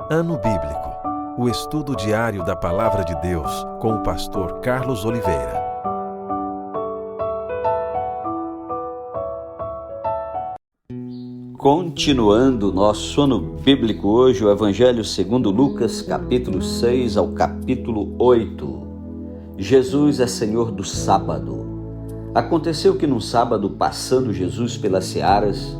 Ano Bíblico, o estudo diário da Palavra de Deus com o pastor Carlos Oliveira. Continuando nosso ano bíblico hoje, o Evangelho segundo Lucas, capítulo 6 ao capítulo 8. Jesus é Senhor do sábado. Aconteceu que num sábado, passando Jesus pelas searas,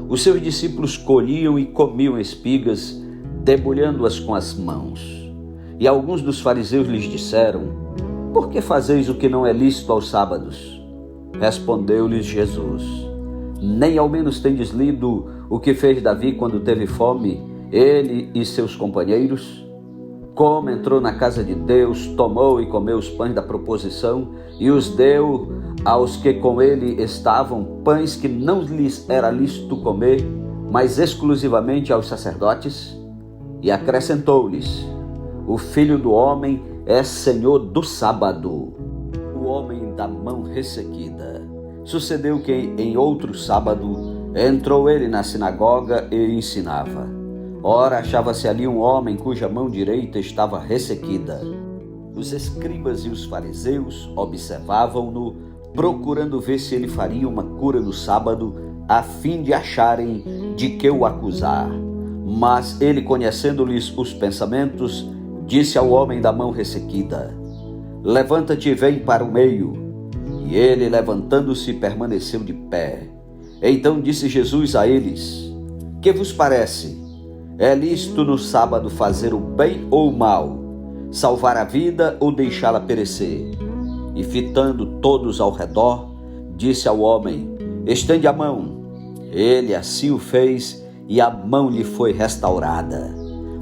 os seus discípulos colhiam e comiam espigas, debulhando-as com as mãos. E alguns dos fariseus lhes disseram: por que fazeis o que não é lícito aos sábados? Respondeu-lhes Jesus: nem ao menos tendes lido o que fez Davi quando teve fome, ele e seus companheiros? Como entrou na casa de Deus, tomou e comeu os pães da proposição e os deu aos que com ele estavam, pães que não lhes era lícito comer, mas exclusivamente aos sacerdotes? E acrescentou-lhes: o Filho do Homem é Senhor do sábado. O homem da mão ressequida. Sucedeu que em outro sábado entrou ele na sinagoga e ensinava. Ora, achava-se ali um homem cuja mão direita estava ressequida. Os escribas e os fariseus observavam-no, procurando ver se ele faria uma cura no sábado, a fim de acharem de que o acusar. Mas ele, conhecendo-lhes os pensamentos, disse ao homem da mão ressequida: levanta-te e vem para o meio. E ele, levantando-se, permaneceu de pé. Então disse Jesus a eles: que vos parece? É lícito no sábado fazer o bem ou o mal, salvar a vida ou deixá-la perecer? E fitando todos ao redor, disse ao homem: estende a mão. Ele assim o fez, e a mão lhe foi restaurada.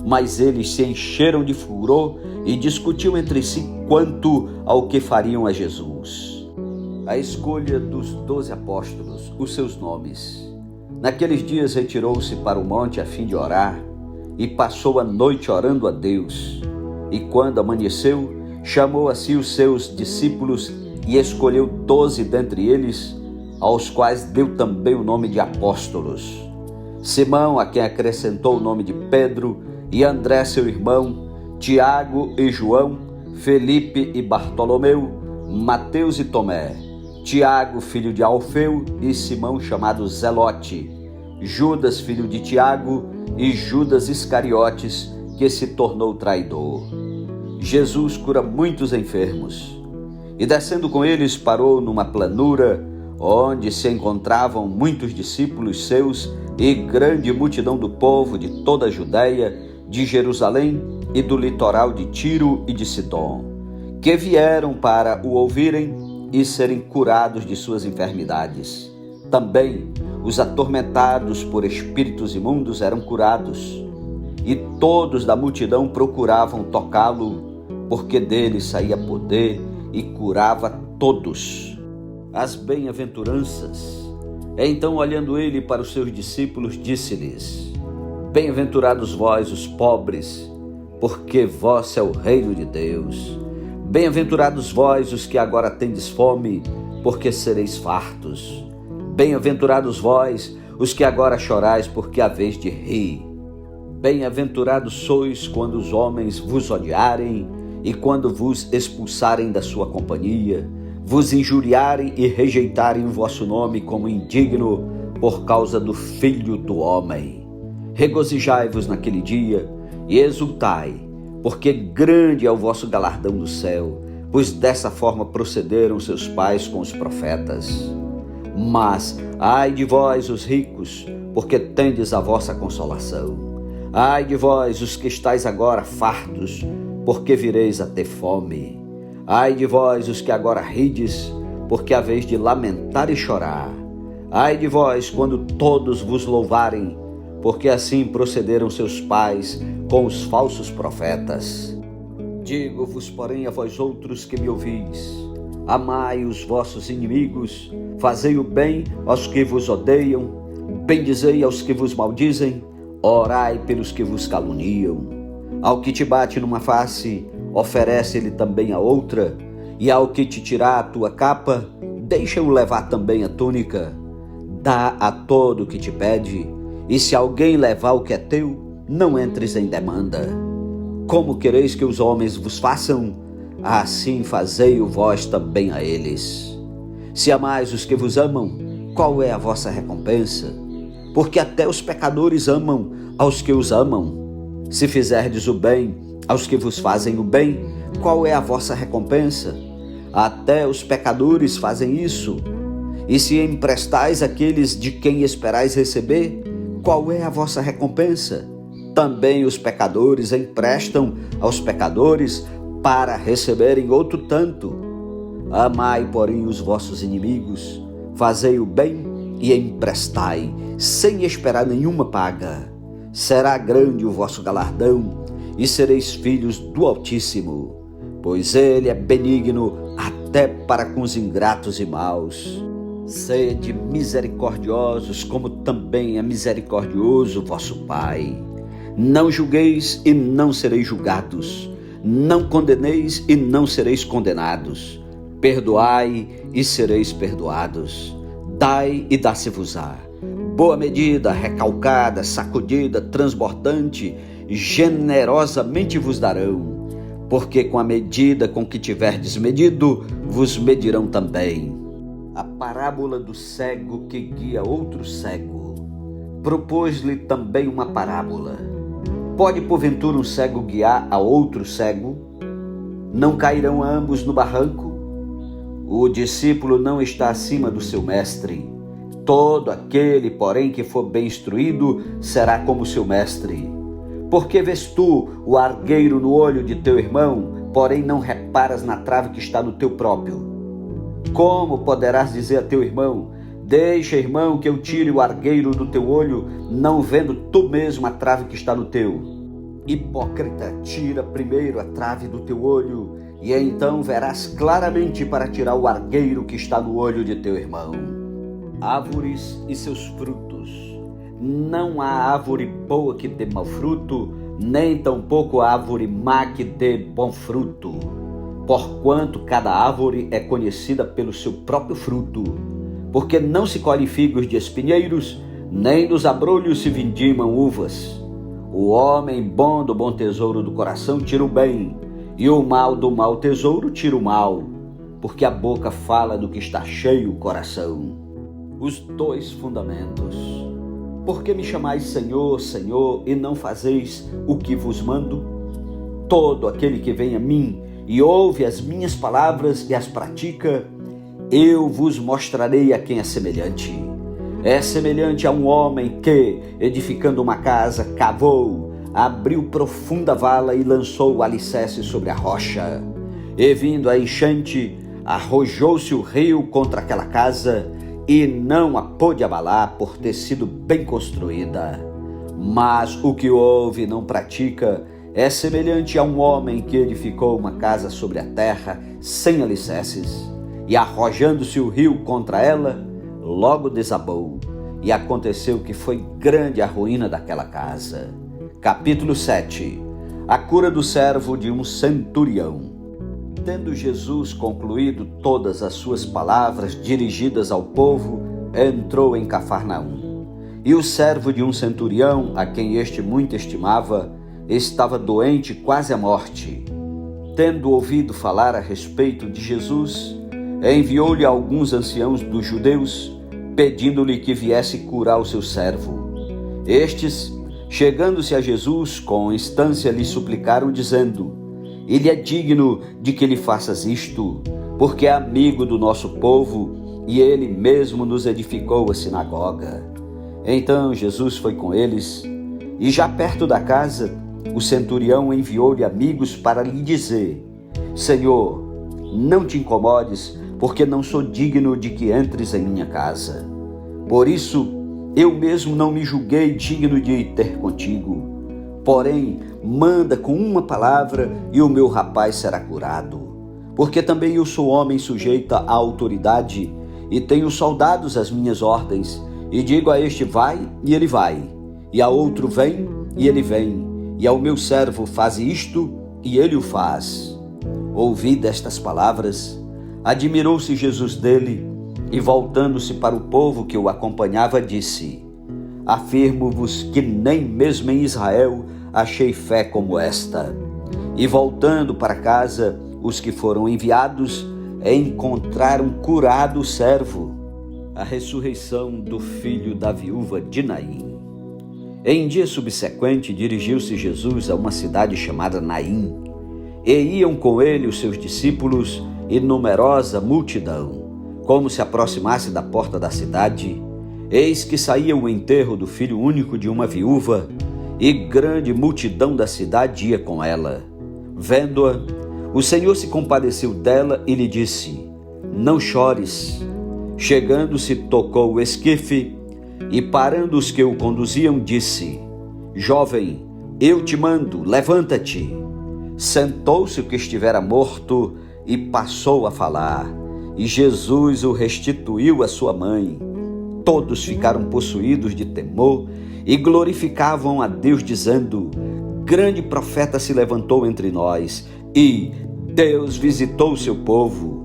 Mas eles se encheram de furor e discutiam entre si quanto ao que fariam a Jesus. A escolha dos 12 apóstolos, os seus nomes. Naqueles dias retirou-se para o monte a fim de orar, e passou a noite orando a Deus. E quando amanheceu, chamou a si os seus discípulos e escolheu 12 dentre eles, aos quais deu também o nome de apóstolos: Simão, a quem acrescentou o nome de Pedro, e André seu irmão, Tiago e João, Felipe e Bartolomeu, Mateus e Tomé, Tiago, filho de Alfeu, e Simão, chamado Zelote, Judas, filho de Tiago, e Judas Iscariotes, que se tornou traidor. Jesus cura muitos enfermos. E descendo com eles, parou numa planura, onde se encontravam muitos discípulos seus e grande multidão do povo de toda a Judéia, de Jerusalém e do litoral de Tiro e de Sidom, que vieram para o ouvirem e serem curados de suas enfermidades. Também os atormentados por espíritos imundos eram curados, e todos da multidão procuravam tocá-lo, porque dele saía poder e curava todos. As bem-aventuranças. Então, olhando ele para os seus discípulos, disse-lhes: bem-aventurados vós, os pobres, porque vosso é o reino de Deus. Bem-aventurados vós, os que agora tendes fome, porque sereis fartos. Bem-aventurados vós, os que agora chorais, porque haveis de rir. Bem-aventurados sois quando os homens vos odiarem e quando vos expulsarem da sua companhia, vos injuriarem e rejeitarem o vosso nome como indigno por causa do Filho do Homem. Regozijai-vos naquele dia e exultai, porque grande é o vosso galardão no céu, pois dessa forma procederam seus pais com os profetas. Mas ai de vós, os ricos, porque tendes a vossa consolação. Ai de vós, os que estáis agora fartos, porque vireis a ter fome. Ai de vós, os que agora rides, porque haveis de lamentar e chorar. Ai de vós, quando todos vos louvarem, porque assim procederam seus pais com os falsos profetas. Digo-vos, porém, a vós outros que me ouvis: amai os vossos inimigos, fazei o bem aos que vos odeiam, bendizei aos que vos maldizem, orai pelos que vos caluniam. Ao que te bate numa face, oferece-lhe também a outra, e ao que te tirar a tua capa, deixa-o levar também a túnica. Dá a todo o que te pede, e se alguém levar o que é teu, não entres em demanda. Como quereis que os homens vos façam, assim fazei-o vós também a eles. Se amais os que vos amam, qual é a vossa recompensa? Porque até os pecadores amam aos que os amam. Se fizerdes o bem aos que vos fazem o bem, qual é a vossa recompensa? Até os pecadores fazem isso. E se emprestais àqueles de quem esperais receber, qual é a vossa recompensa? Também os pecadores emprestam aos pecadores para receberem outro tanto. Amai, porém, os vossos inimigos, fazei o bem e emprestai, sem esperar nenhuma paga. Será grande o vosso galardão, e sereis filhos do Altíssimo, pois ele é benigno até para com os ingratos e maus. Sede misericordiosos, como também é misericordioso vosso Pai. Não julgueis e não sereis julgados. Não condeneis e não sereis condenados. Perdoai e sereis perdoados. Dai e dá-se-vos-á. Boa medida, recalcada, sacudida, transbordante, generosamente vos darão. Porque com a medida com que tiverdes medido, vos medirão também. A parábola do cego que guia outro cego. Propôs-lhe também uma parábola. Pode, porventura, um cego guiar a outro cego? Não cairão ambos no barranco? O discípulo não está acima do seu mestre. Todo aquele, porém, que for bem instruído, será como seu mestre. Porque vês tu o argueiro no olho de teu irmão, porém não reparas na trave que está no teu próprio? Como poderás dizer a teu irmão: deixa, irmão, que eu tire o argueiro do teu olho, não vendo tu mesmo a trave que está no teu? Hipócrita, tira primeiro a trave do teu olho, e então verás claramente para tirar o argueiro que está no olho de teu irmão. Árvores e seus frutos. Não há árvore boa que dê mau fruto, nem tampouco árvore má que dê bom fruto. Porquanto cada árvore é conhecida pelo seu próprio fruto. Porque não se colhe figos de espinheiros, nem dos abrolhos se vindimam uvas. O homem bom do bom tesouro do coração tira o bem, e o mal do mau tesouro tira o mal, porque a boca fala do que está cheio o coração. Os dois fundamentos. Por que me chamais Senhor, Senhor, e não fazeis o que vos mando? Todo aquele que vem a mim e ouve as minhas palavras e as pratica, eu vos mostrarei a quem é semelhante. É semelhante a um homem que, edificando uma casa, cavou, abriu profunda vala e lançou o alicerce sobre a rocha. E vindo a enchente, arrojou-se o rio contra aquela casa e não a pôde abalar por ter sido bem construída. Mas o que ouve e não pratica é semelhante a um homem que edificou uma casa sobre a terra sem alicerces, e arrojando-se o rio contra ela, logo desabou, e aconteceu que foi grande a ruína daquela casa. Capítulo 7. A cura do servo de um centurião. Tendo Jesus concluído todas as suas palavras dirigidas ao povo, entrou em Cafarnaum. E o servo de um centurião, a quem este muito estimava, estava doente quase à morte. Tendo ouvido falar a respeito de Jesus, enviou-lhe alguns anciãos dos judeus, pedindo-lhe que viesse curar o seu servo. Estes, chegando-se a Jesus, com instância lhe suplicaram, dizendo: ele é digno de que lhe faças isto, porque é amigo do nosso povo, e ele mesmo nos edificou a sinagoga. Então Jesus foi com eles, e já perto da casa, o centurião enviou-lhe amigos para lhe dizer: Senhor, não te incomodes, porque não sou digno de que entres em minha casa. Por isso, eu mesmo não me julguei digno de ir ter contigo. Porém, manda com uma palavra e o meu rapaz será curado. Porque também eu sou homem sujeito à autoridade e tenho soldados às minhas ordens. E digo a este: vai, e ele vai. E a outro: vem, e ele vem. E ao meu servo: faze isto, e ele o faz. Ouvindo estas palavras, admirou-se Jesus dele, e voltando-se para o povo que o acompanhava, disse: afirmo-vos que nem mesmo em Israel achei fé como esta. E voltando para casa, os que foram enviados encontraram curado o servo. A ressurreição do filho da viúva de Naim. Em dia subsequente, dirigiu-se Jesus a uma cidade chamada Naim, e iam com ele os seus discípulos e numerosa multidão. Como se aproximasse da porta da cidade, eis que saía o enterro do filho único de uma viúva, e grande multidão da cidade ia com ela. Vendo-a, o Senhor se compadeceu dela e lhe disse: não chores. Chegando-se, tocou o esquife, e parando os que o conduziam, disse: jovem, eu te mando, levanta-te. Sentou-se o que estivera morto e passou a falar, e Jesus o restituiu à sua mãe. Todos ficaram possuídos de temor e glorificavam a Deus, dizendo: grande profeta se levantou entre nós, e Deus visitou o seu povo.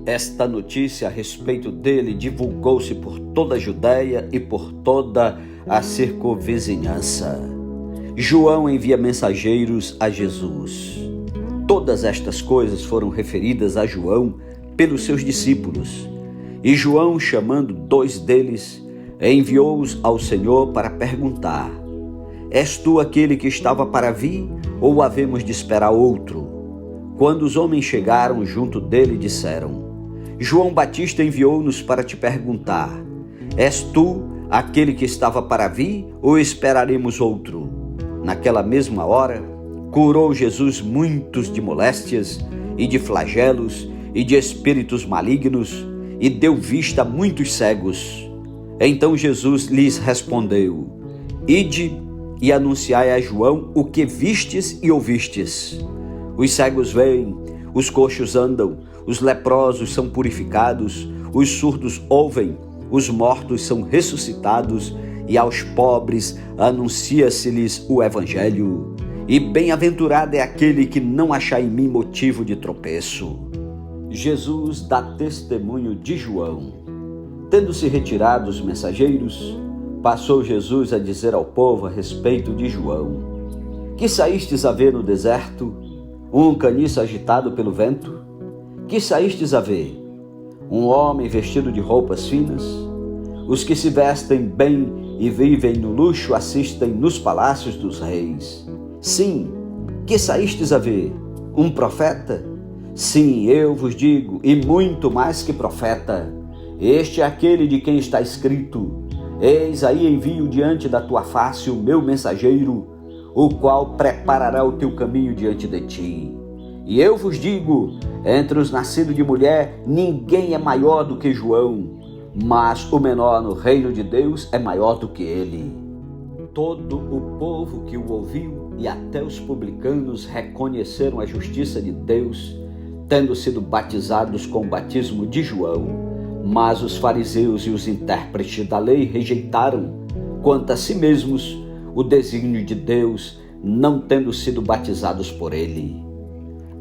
Esta notícia a respeito dele divulgou-se por toda a Judéia e por toda a circunvizinhança. João envia mensageiros a Jesus. Todas estas coisas foram referidas a João pelos seus discípulos. E João, chamando 2 deles, enviou-os ao Senhor para perguntar: és tu aquele que estava para vir, ou havemos de esperar outro? Quando os homens chegaram junto dele, disseram: João Batista enviou-nos para te perguntar: és tu aquele que estava para vir, ou esperaremos outro? Naquela mesma hora, curou Jesus muitos de moléstias e de flagelos e de espíritos malignos, e deu vista a muitos cegos. Então Jesus lhes respondeu: ide e anunciai a João o que vistes e ouvistes. Os cegos veem, os coxos andam, os leprosos são purificados, os surdos ouvem, os mortos são ressuscitados, e aos pobres anuncia-se-lhes o Evangelho. E bem-aventurado é aquele que não achar em mim motivo de tropeço. Jesus dá testemunho de João. Tendo-se retirado os mensageiros, passou Jesus a dizer ao povo a respeito de João: que saístes a ver no deserto? Um caniço agitado pelo vento? Que saístes a ver? Um homem vestido de roupas finas? Os que se vestem bem e vivem no luxo assistem nos palácios dos reis. Sim, que saístes a ver? Um profeta? Sim, eu vos digo, e muito mais que profeta. Este é aquele de quem está escrito: eis aí envio diante da tua face o meu mensageiro, o qual preparará o teu caminho diante de ti. E eu vos digo, entre os nascidos de mulher, ninguém é maior do que João, mas o menor no reino de Deus é maior do que ele. Todo o povo que o ouviu e até os publicanos reconheceram a justiça de Deus, tendo sido batizados com o batismo de João. Mas os fariseus e os intérpretes da lei rejeitaram, quanto a si mesmos, o desígnio de Deus, não tendo sido batizados por ele.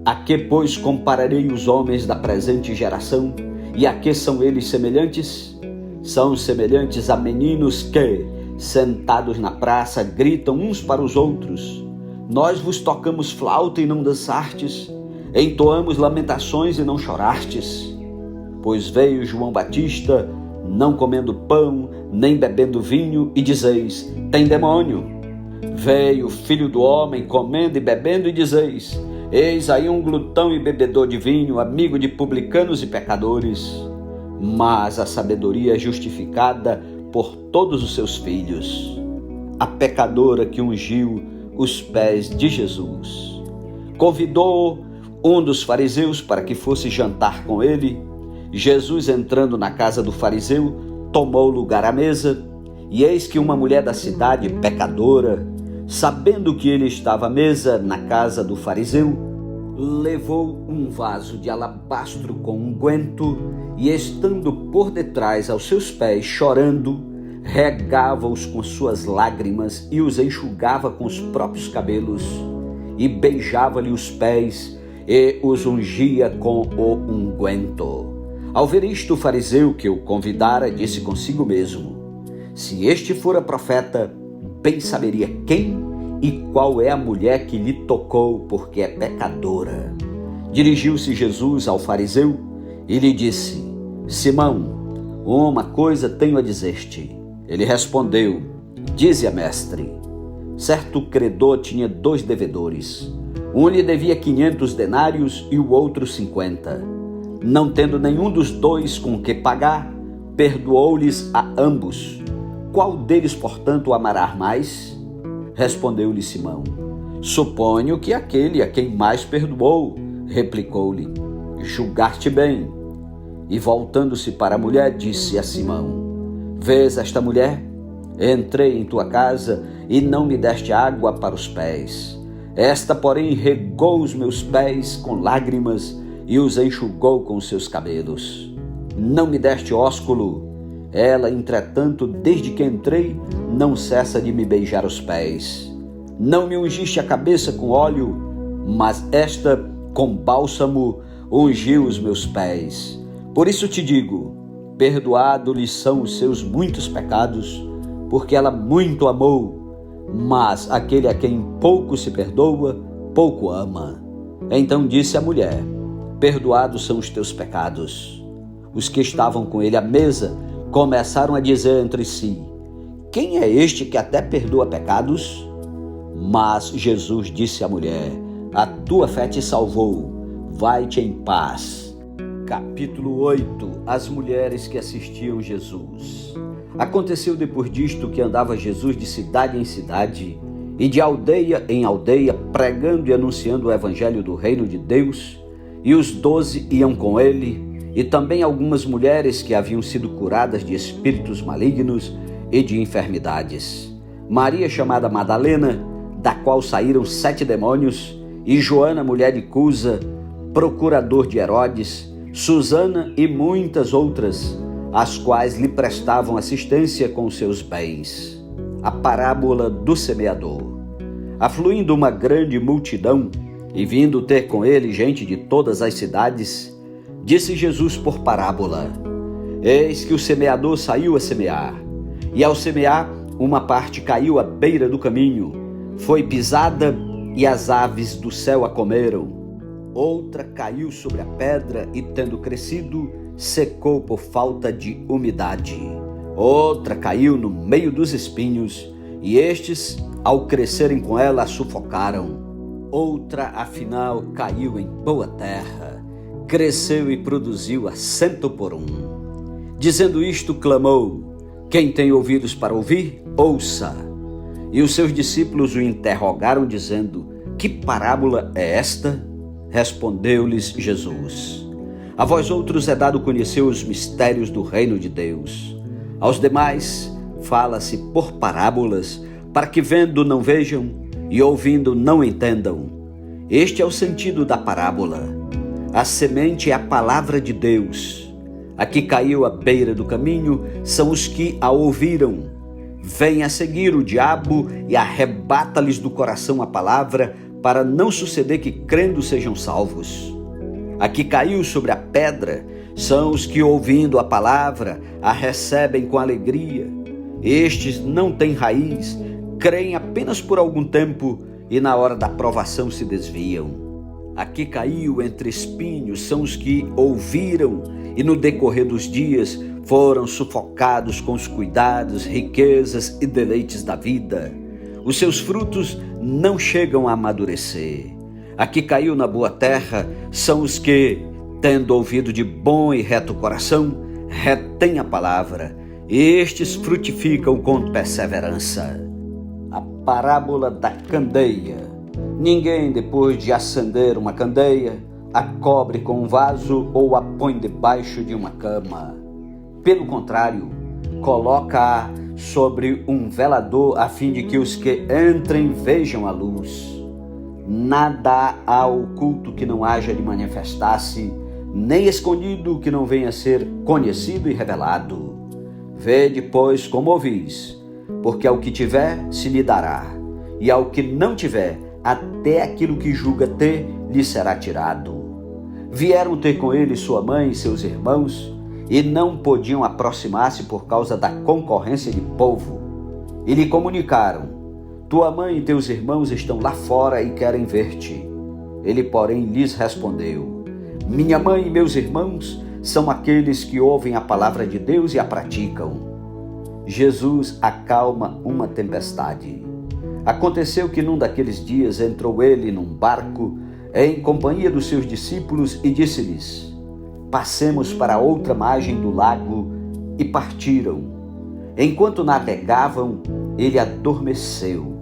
A que, pois, compararei os homens da presente geração, e a que são eles semelhantes? São semelhantes a meninos que, sentados na praça, gritam uns para os outros: nós vos tocamos flauta e não dançastes, entoamos lamentações e não chorastes. Pois veio João Batista, não comendo pão, nem bebendo vinho, e dizeis: tem demônio. Veio o Filho do Homem, comendo e bebendo, e dizeis: eis aí um glutão e bebedor de vinho, amigo de publicanos e pecadores. Mas a sabedoria é justificada por todos os seus filhos. A pecadora que ungiu os pés de Jesus. Convidou um dos fariseus para que fosse jantar com ele. Jesus, entrando na casa do fariseu, tomou lugar à mesa, e eis que uma mulher da cidade, pecadora, sabendo que ele estava à mesa na casa do fariseu, levou um vaso de alabastro com unguento, e estando por detrás aos seus pés, chorando, regava-os com suas lágrimas e os enxugava com os próprios cabelos, e beijava-lhe os pés e os ungia com o unguento. Ao ver isto, o fariseu que o convidara disse consigo mesmo: Se este fora profeta, bem saberia quem e qual é a mulher que lhe tocou, porque é pecadora. Dirigiu-se Jesus ao fariseu e lhe disse: Simão, uma coisa tenho a dizer-te. Ele respondeu: Dize-a, mestre. Certo credor tinha 2 devedores. Um lhe devia 500 denários e o outro 50. Não tendo nenhum dos 2 com que pagar, perdoou-lhes a ambos. Qual deles, portanto, o amará mais? Respondeu-lhe Simão: Suponho que aquele a quem mais perdoou. Replicou-lhe: Julgaste bem. E voltando-se para a mulher, disse a Simão: Vês esta mulher? Entrei em tua casa e não me deste água para os pés. Esta, porém, regou os meus pés com lágrimas e os enxugou com os seus cabelos. Não me deste ósculo. Ela, entretanto, desde que entrei, não cessa de me beijar os pés. Não me ungiste a cabeça com óleo, mas esta, com bálsamo, ungiu os meus pés. Por isso te digo, perdoados-lhes são os seus muitos pecados, porque ela muito amou, mas aquele a quem pouco se perdoa, pouco ama. Então disse a mulher: Perdoados são os teus pecados. Os que estavam com ele à mesa começaram a dizer entre si: Quem é este que até perdoa pecados? Mas Jesus disse à mulher: A tua fé te salvou, vai-te em paz. Capítulo 8. As mulheres que assistiam Jesus. Aconteceu depois disto que andava Jesus de cidade em cidade e de aldeia em aldeia, pregando e anunciando o evangelho do reino de Deus, e os 12 iam com ele, e também algumas mulheres que haviam sido curadas de espíritos malignos e de enfermidades. Maria, chamada Madalena, da qual saíram 7 demônios, e Joana, mulher de Cusa, procurador de Herodes, Susana e muitas outras, as quais lhe prestavam assistência com seus bens. A parábola do semeador. Afluindo uma grande multidão e vindo ter com ele gente de todas as cidades, disse Jesus por parábola: Eis que o semeador saiu a semear, e ao semear, uma parte caiu à beira do caminho, foi pisada e as aves do céu a comeram. Outra caiu sobre a pedra e, tendo crescido, secou por falta de umidade. Outra caiu no meio dos espinhos, e estes, ao crescerem com ela, a sufocaram. Outra, afinal, caiu em boa terra, cresceu e produziu a 100 por 1. Dizendo isto, clamou: Quem tem ouvidos para ouvir, ouça. E os seus discípulos o interrogaram, dizendo: Que parábola é esta? Respondeu-lhes Jesus: A vós outros é dado conhecer os mistérios do reino de Deus. Aos demais fala-se por parábolas, para que vendo não vejam e ouvindo não entendam. Este é o sentido da parábola. A semente é a palavra de Deus. A que caiu à beira do caminho são os que a ouviram. Vem a seguir o diabo e arrebata-lhes do coração a palavra, para não suceder que, crendo, sejam salvos. A que caiu sobre a pedra são os que, ouvindo a palavra, a recebem com alegria. Estes não têm raiz, creem apenas por algum tempo e na hora da provação se desviam. A que caiu entre espinhos são os que ouviram e no decorrer dos dias foram sufocados com os cuidados, riquezas e deleites da vida. Os seus frutos não chegam a amadurecer. A que caiu na boa terra são os que, tendo ouvido de bom e reto coração, retêm a palavra. Estes frutificam com perseverança. A parábola da candeia. Ninguém, depois de acender uma candeia, a cobre com um vaso ou a põe debaixo de uma cama. Pelo contrário, coloca-a sobre um velador, a fim de que os que entrem vejam a luz. Nada há oculto que não haja de manifestar-se, nem escondido que não venha a ser conhecido e revelado. Vede, pois, como ouvis, porque ao que tiver se lhe dará, e ao que não tiver, até aquilo que julga ter lhe será tirado. Vieram ter com ele sua mãe e seus irmãos, e não podiam aproximar-se por causa da concorrência de povo. E lhe comunicaram: tua mãe e teus irmãos estão lá fora e querem ver-te. Ele, porém, lhes respondeu: minha mãe e meus irmãos são aqueles que ouvem a palavra de Deus e a praticam. Jesus acalma uma tempestade. Aconteceu que num daqueles dias entrou ele num barco em companhia dos seus discípulos e disse-lhes: passemos para outra margem do lago, e partiram. Enquanto navegavam, ele adormeceu,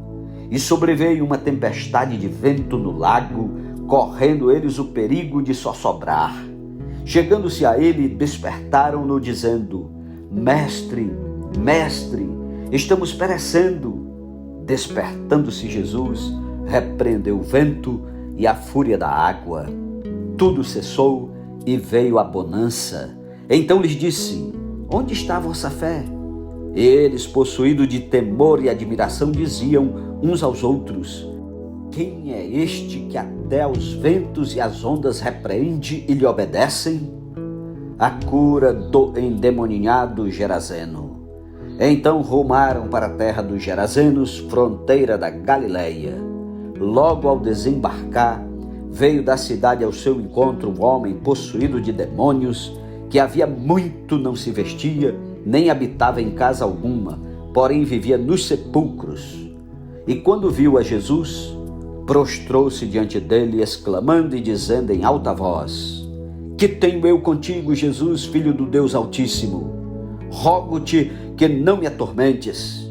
e sobreveio uma tempestade de vento no lago, correndo eles o perigo de sossobrar. Chegando-se a ele, despertaram-no, dizendo: Mestre, Mestre, estamos perecendo. Despertando-se Jesus, repreendeu o vento e a fúria da água. Tudo cessou e veio a bonança. Então lhes disse: onde está a vossa fé? Eles, possuídos de temor e admiração, diziam uns aos outros: quem é este que até os ventos e as ondas repreende e lhe obedecem? A cura do endemoninhado Gerazeno. Então rumaram para a terra dos Gerazenos, fronteira da Galileia. Logo ao desembarcar, veio da cidade ao seu encontro um homem possuído de demônios, que havia muito não se vestia, nem habitava em casa alguma, porém vivia nos sepulcros. E quando viu a Jesus, prostrou-se diante dele, exclamando e dizendo em alta voz: que tenho eu contigo, Jesus, Filho do Deus Altíssimo? Rogo-te que não me atormentes.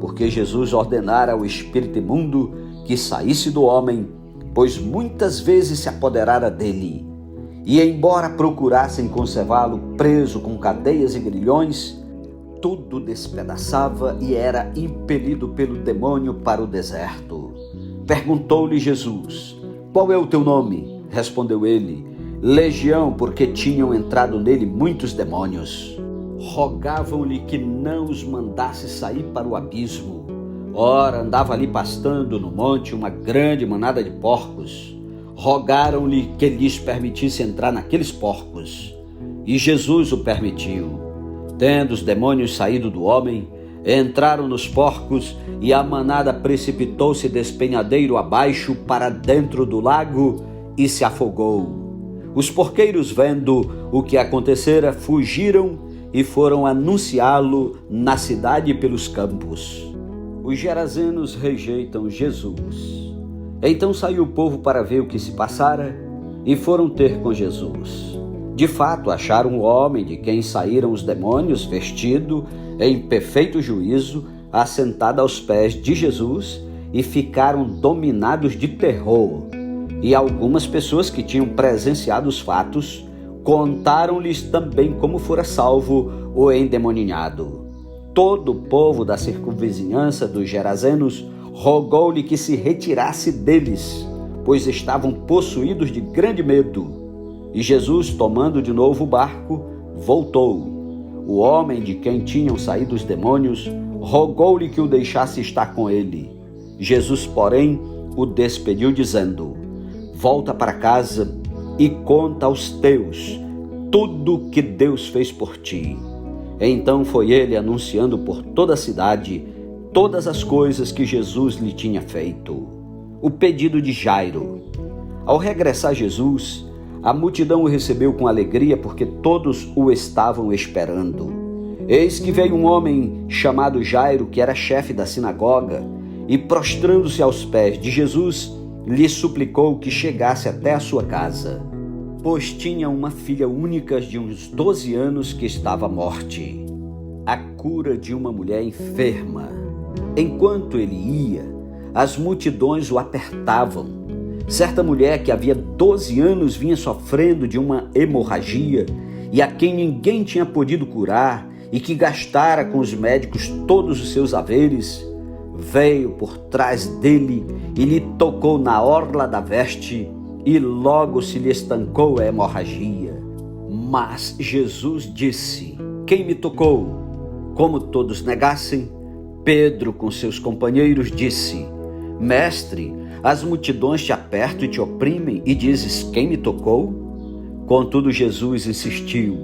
Porque Jesus ordenara ao espírito imundo que saísse do homem, pois muitas vezes se apoderara dele. E embora procurassem conservá-lo preso com cadeias e grilhões, tudo despedaçava e era impelido pelo demônio para o deserto. Perguntou-lhe Jesus: qual é o teu nome? Respondeu ele: Legião, porque tinham entrado nele muitos demônios. Rogavam-lhe que não os mandasse sair para o abismo. Ora, andava ali pastando no monte uma grande manada de porcos. Rogaram-lhe que lhes permitisse entrar naqueles porcos. E Jesus o permitiu. Tendo os demônios saído do homem, entraram nos porcos, e a manada precipitou-se despenhadeiro abaixo para dentro do lago e se afogou. Os porqueiros, vendo o que acontecera, fugiram e foram anunciá-lo na cidade e pelos campos. Os gerazenos rejeitam Jesus. Então saiu o povo para ver o que se passara e foram ter com Jesus. De fato, acharam o homem de quem saíram os demônios, vestido em perfeito juízo, assentado aos pés de Jesus, e ficaram dominados de terror. E algumas pessoas que tinham presenciado os fatos contaram-lhes também como fora salvo o endemoninhado. Todo o povo da circunvizinhança dos Gerazenos rogou-lhe que se retirasse deles, pois estavam possuídos de grande medo. E Jesus, tomando de novo o barco, voltou. O homem de quem tinham saído os demônios rogou-lhe que o deixasse estar com ele. Jesus, porém, o despediu, dizendo: volta para casa e conta aos teus tudo o que Deus fez por ti. Então foi ele anunciando por toda a cidade todas as coisas que Jesus lhe tinha feito. O pedido de Jairo. Ao regressar Jesus, a multidão o recebeu com alegria, porque todos o estavam esperando. Eis que veio um homem chamado Jairo, que era chefe da sinagoga, e prostrando-se aos pés de Jesus, lhe suplicou que chegasse até a sua casa, pois tinha uma filha única de uns 12 anos que estava à morte. A cura de uma mulher enferma. Enquanto ele ia, as multidões o apertavam. Certa mulher que havia 12 anos vinha sofrendo de uma hemorragia, e a quem ninguém tinha podido curar, e que gastara com os médicos todos os seus haveres, veio por trás dele e lhe tocou na orla da veste, e logo se lhe estancou a hemorragia. Mas Jesus disse: quem me tocou? Como todos negassem, Pedro com seus companheiros disse: Mestre, as multidões te apertam e te oprimem, e dizes: quem me tocou? Contudo Jesus insistiu: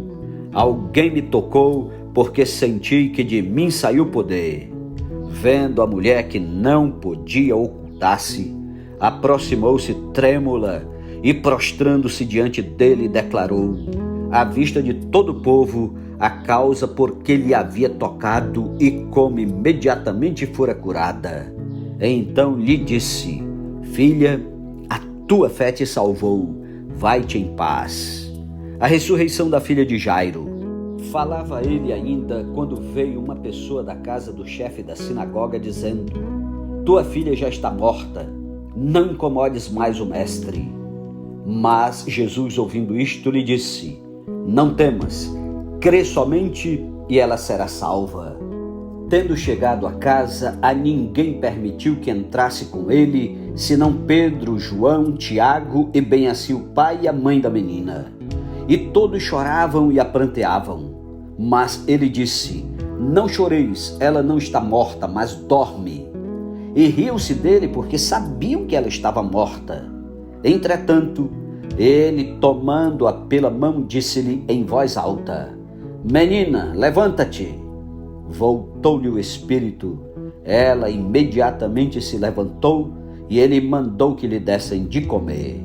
Alguém me tocou, porque senti que de mim saiu poder. Vendo a mulher que não podia ocultar-se, aproximou-se trêmula e, prostrando-se diante dele, declarou, à vista de todo o povo, a causa por que lhe havia tocado e como imediatamente fora curada. Então lhe disse, filha, a tua fé te salvou, vai-te em paz. A ressurreição da filha de Jairo. Falava ele ainda quando veio uma pessoa da casa do chefe da sinagoga dizendo, tua filha já está morta, não incomodes mais o mestre. Mas Jesus, ouvindo isto, lhe disse, não temas, crê somente e ela será salva. Tendo chegado a casa, a ninguém permitiu que entrasse com ele, senão Pedro, João, Tiago e bem assim o pai e a mãe da menina. E todos choravam e a pranteavam. Mas ele disse, não choreis, ela não está morta, mas dorme. E riam-se dele porque sabiam que ela estava morta. Entretanto, ele, tomando-a pela mão, disse-lhe em voz alta, menina, levanta-te. Voltou-lhe o espírito, ela imediatamente se levantou e ele mandou que lhe dessem de comer.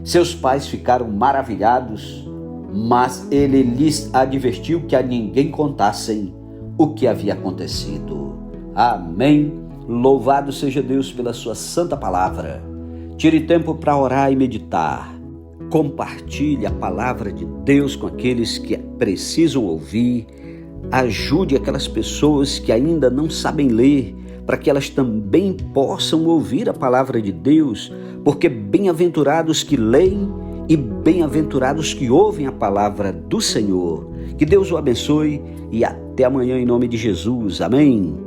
Seus pais ficaram maravilhados, mas ele lhes advertiu que a ninguém contassem o que havia acontecido. Amém. Louvado seja Deus pela sua santa palavra. Tire tempo para orar e meditar. Compartilhe a palavra de Deus com aqueles que precisam ouvir. Ajude aquelas pessoas que ainda não sabem ler, para que elas também possam ouvir a palavra de Deus, porque bem-aventurados que leem e bem-aventurados que ouvem a palavra do Senhor. Que Deus o abençoe e até amanhã em nome de Jesus. Amém.